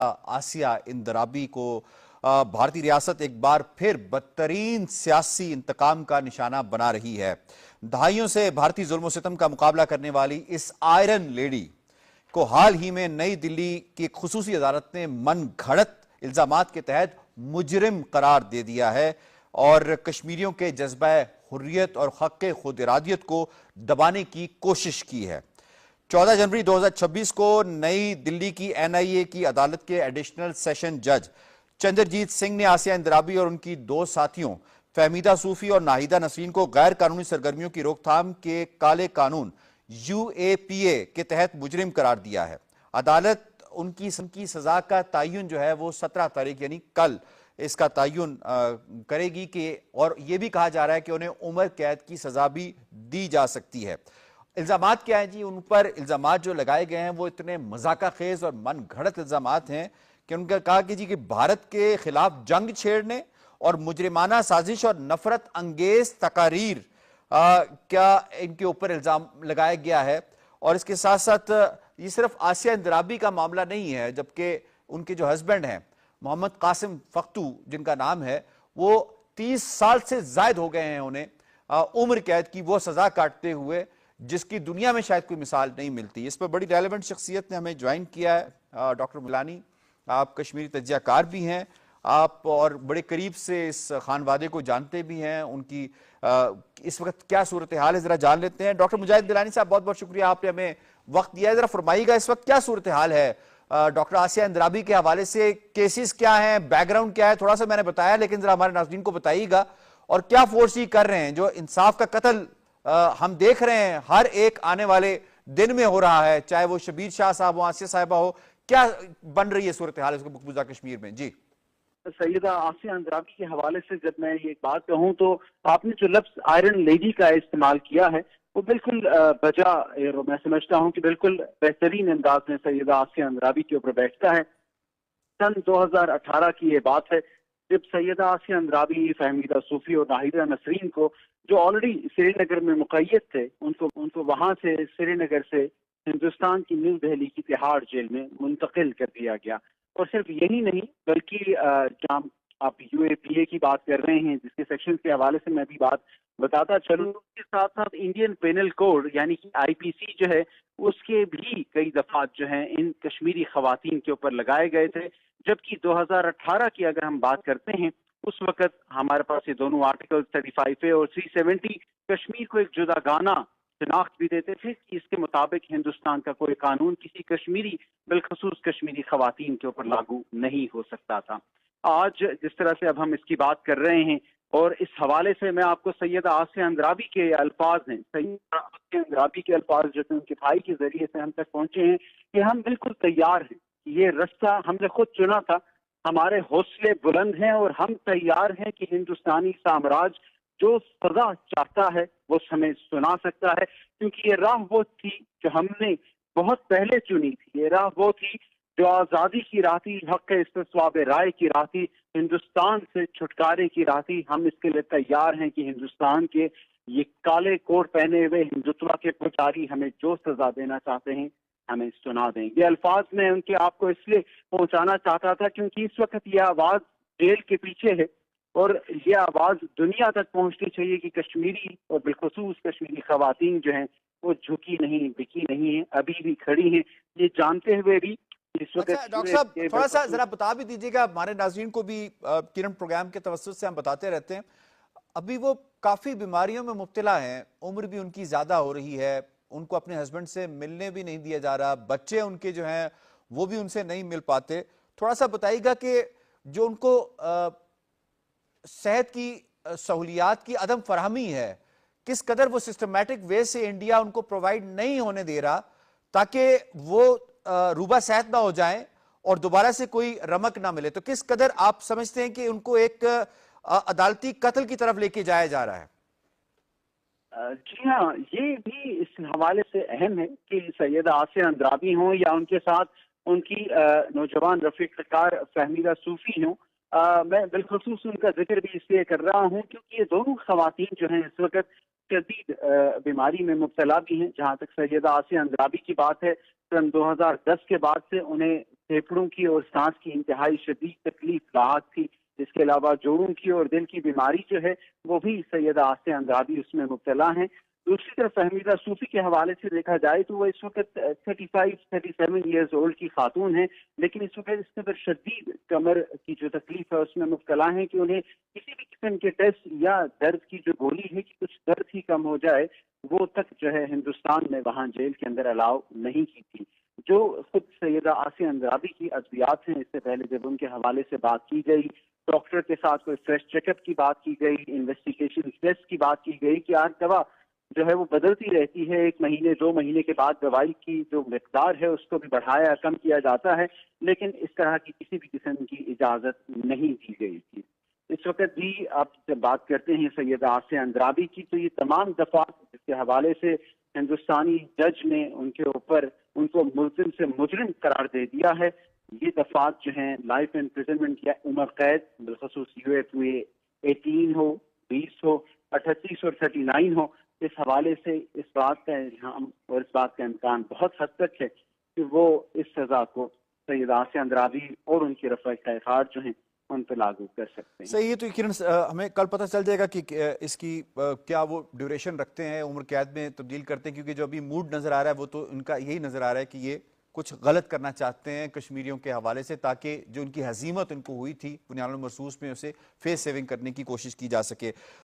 आसिया इंदराबी को भारतीय रियासत एक बार फिर बदतरीन सियासी इंतकाम का निशाना बना रही है। दहाइयों से भारतीय जुल्म सितम का मुकाबला करने वाली इस आयरन लेडी को हाल ही में नई दिल्ली की एक खुसूसी अदालत ने मन घड़त इल्जामात के तहत मुजरिम करार दे दिया है और कश्मीरियों के जज्बा हुर्रियत और हक़ खुद इरादियत को दबाने की कोशिश की है। 14 जनवरी 2026 को नई दिल्ली की एनआईए की अदालत के एडिशनल सेशन जज चंद्रजीत सिंह ने आसिया इंदराबी और उनकी दो साथियों फहमीदा सूफी और नाहिदा नसरीन को गैर कानूनी सरगर्मियों की रोकथाम के काले कानून यूएपीए के तहत मुजरिम करार दिया है। अदालत उनकी सजा का तयन जो है वो 17 तारीख यानी कल इसका तयन करेगी कि और ये भी कहा जा रहा है कि उन्हें उम्र कैद की सजा भी दी जा सकती है। इल्जामात क्या है जी? उन पर इल्जामात जो लगाए गए हैं वो इतने मजाका खेज और मन घड़त इल्जामात हैं कि उनका कहा कि जी कि भारत के खिलाफ जंग छेड़ने और मुजरिमाना साजिश और नफरत अंगेज तकारीर क्या इनके ऊपर इल्जाम लगाया गया है। और इसके साथ साथ ये सिर्फ आसिया इंदराबी का मामला नहीं है, जबकि उनके जो हस्बैंड हैं मोहम्मद कासिम फख्तू जिनका नाम है, वो 30 साल से जायद हो गए हैं उन्हें उम्र कैद की वो सजा काटते हुए, जिसकी दुनिया में शायद कोई मिसाल नहीं मिलती। इस पर बड़ी रेलेवेंट शख्सियत ने हमें ज्वाइन किया है। डॉक्टर मुलानी, आप कश्मीरी तज्जियाकार भी हैं, आप और बड़े करीब से इस खानवादे को जानते भी हैं, उनकी इस वक्त क्या सूरत हाल है जरा जान लेते हैं। डॉक्टर मुजाहिद गिलानी साहब, बहुत बहुत शुक्रिया आपने हमें वक्त दिया है। जरा फरमाइएगा इस वक्त क्या सूरत हाल है डॉक्टर आसिया इंदराबी के हवाले से, केसेस क्या हैं, बैकग्राउंड क्या है? थोड़ा सा मैंने बताया लेकिन जरा हमारे नाज़रीन को बताइएगा, और क्या फोर्स ये कर रहे हैं जो इंसाफ का कत्ल हम देख रहे हैं हर एक आने वाले दिन में हो रहा है, चाहे वो शबीर शाह साहब हो, आसिया साहिबा हो, क्या बन रही है सूरत हाल इसको मकबूजा कश्मीर में? जी सैयदा आसिया अंदराबी के हवाले से जब मैं ये बात कहूँ तो आपने जो लफ्ज आयरन लेडी का इस्तेमाल किया है वो बिल्कुल बजा, मैं समझता हूँ कि बिल्कुल बेहतरीन अंदाज में सैयदा आसिया अंदराबी के ऊपर बैठता है। सन 2018 की ये बात है जब सैयदा आसिया अंदराबी, फहमीदा सूफी और नाहिदा नसरीन को जो ऑलरेडी श्रीनगर में मुक़य्यद थे उनको वहां से श्रीनगर से हिंदुस्तान की न्यू दिल्ली की तिहाड़ जेल में मुंतकिल कर दिया गया। और सिर्फ यही नहीं बल्कि जहाँ आप यूएपीए की बात कर रहे हैं जिसके सेक्शन के हवाले से मैं भी बात बताता चलूँ, उसके साथ साथ इंडियन पेनल कोड यानी कि आईपीसी जो है उसके भी कई दफात जो है इन कश्मीरी खवातीन के ऊपर लगाए गए थे। जबकि 2018 की अगर हम बात करते हैं उस वक्त हमारे पास ये दोनों आर्टिकल 35A और 370 कश्मीर को एक जुदागाना शनाख्त भी देते थे कि इसके मुताबिक हिंदुस्तान का कोई कानून किसी कश्मीरी बिलखसूस कश्मीरी खवातीन के ऊपर लागू नहीं हो सकता था। आज जिस तरह से अब हम इसकी बात कर रहे हैं और इस हवाले से मैं आपको सैयदा आसिया अंदराबी के अल्फाज हैं, सैयदा आसिया अंदराबी के अल्फाज जो कि उनके भाई के जरिए से हम तक पहुंचे हैं कि हम बिल्कुल तैयार हैं, ये रास्ता हमने खुद चुना था, हमारे हौसले बुलंद हैं और हम तैयार हैं कि हिंदुस्तानी साम्राज्य जो सजा चाहता है वो हमें सुना सकता है, क्योंकि ये राह वो थी जो हमने बहुत पहले चुनी थी। ये राह वो थी जो आज़ादी की राह थी, हक़ इस्तिस्वाब राय की राह थी, हिंदुस्तान से छुटकारे की राह थी। हम इसके लिए तैयार हैं कि हिंदुस्तान के ये काले कोट पहने हुए हिंदुत्व के पुजारी हमें जो सजा देना चाहते हैं हमें सुना दें। ये अल्फाज मैं उनके आपको इसलिए पहुंचाना चाहता था क्योंकि इस वक्त ये आवाज जेल के पीछे है और ये आवाज दुनिया तक पहुंचनी चाहिए कि कश्मीरी और बिलखसूस कश्मीरी खवातीन जो हैं वो झुकी नहीं, बिकी नहीं है, अभी भी खड़ी हैं, ये जानते हुए भी इस वक्त। अच्छा डॉक्टर साहब, थोड़ा सा जरा बता भी दीजिएगा, हमारे नाज़रीन को भी किरण प्रोग्राम के तवज्जुह से हम बताते रहते हैं, अभी वो काफी बीमारियों में मुब्तला हैं, उम्र भी उनकी ज्यादा हो रही है, उनको अपने हस्बैंड से मिलने भी नहीं दिया जा रहा, बच्चे उनके जो हैं वो भी उनसे नहीं मिल पाते। थोड़ा सा बताइएगा कि जो उनको सेहत की सहूलियात की अदम फरहमी है, किस कदर वो सिस्टमैटिक वे से इंडिया उनको प्रोवाइड नहीं होने दे रहा ताकि वो रूबा सेहत ना हो जाएं और दोबारा से कोई रमक ना मिले। तो किस कदर आप समझते हैं कि उनको एक अदालती कत्ल की तरफ लेके जाया जा रहा है? जी हाँ, ये भी इस हवाले से अहम है कि सैयदा आसिया अंदराबी हों या उनके साथ उनकी नौजवान रफीकार फहमीदा सूफी हों, मैं बिलखसूस उनका जिक्र भी इसलिए कर रहा हूँ क्योंकि ये दोनों खवातीन जो हैं इस वक्त शदीद बीमारी में मुब्तला भी हैं। जहाँ तक सैयदा आसिया अंदराबी की बात है, सन 2010 के बाद से उन्हें फेफड़ों की और सांस की इंतहाई शदीद तकलीफ राहत थी। इसके अलावा जोड़ों की और दिल की बीमारी जो है वो भी सैयदा आसिया अंद्राबी उसमें मुब्तला हैं। दूसरी तरफ फहमीदा सूफी के हवाले से देखा जाए तो वो इस वक्त 37 ईयर्स ओल्ड की खातून है, लेकिन इस वक्त इस कदर शदीद कमर की जो तकलीफ है उसमें मुब्तला है कि उन्हें किसी भी किस्म के टेस्ट या दर्द की जो गोली है कि कुछ दर्द ही कम हो जाए, वो तक जो है हिंदुस्तान में वहाँ जेल के अंदर अलाउ नहीं की थी। जो खुद सैयदा आसिया अंद्राबी की अद्वियात हैं, इससे पहले जब उनके हवाले से बात की गई, डॉक्टर के साथ कोई फ्रेश चेकअप की बात की गई, इन्वेस्टिगेशन टेस्ट की बात की गई कि हर दवा जो है वो बदलती रहती है, 1 महीने 2 महीने के बाद दवाई की जो मिकदार है उसको भी बढ़ाया कम किया जाता है, लेकिन इस तरह की किसी भी किस्म की इजाज़त नहीं दी गई थी। इस वक्त भी आप जब बात करते हैं सैयदा आसिया अंद्राबी की, तो ये तमाम दफात जिसके हवाले से हिंदुस्तानी जज ने उनके ऊपर उनको मुल्जिम से मुजरिम करार दे दिया है, ये दफात जो हैं लाइफ इम्प्रिजनमेंट या उम्र कैद बिलखसूस UFA 18 हो, 20 हो, 38 और 39 हो, इस हवाले से इस बात का इल्हाम और इस बात का इम्कान बहुत हद तक है कि वो इस सजा को सैयदा आसिया अंद्राबी और उनके रफ़ा ख़ैर जो हैं उन पर लागू कर सकते हैं। सही है, तो यकीनन हमें कल पता चल जाएगा कि इसकी क्या वो ड्यूरेशन रखते हैं, उम्र कैद में तब्दील करते हैं, क्योंकि जो अभी मूड नज़र आ रहा है वो तो इनका यही नज़र आ रहा है कि ये कुछ गलत करना चाहते हैं कश्मीरियों के हवाले से, ताकि जो उनकी हजीमत उनको हुई थी पुनियाल महसूस में उसे फेस सेविंग करने की कोशिश की जा सके।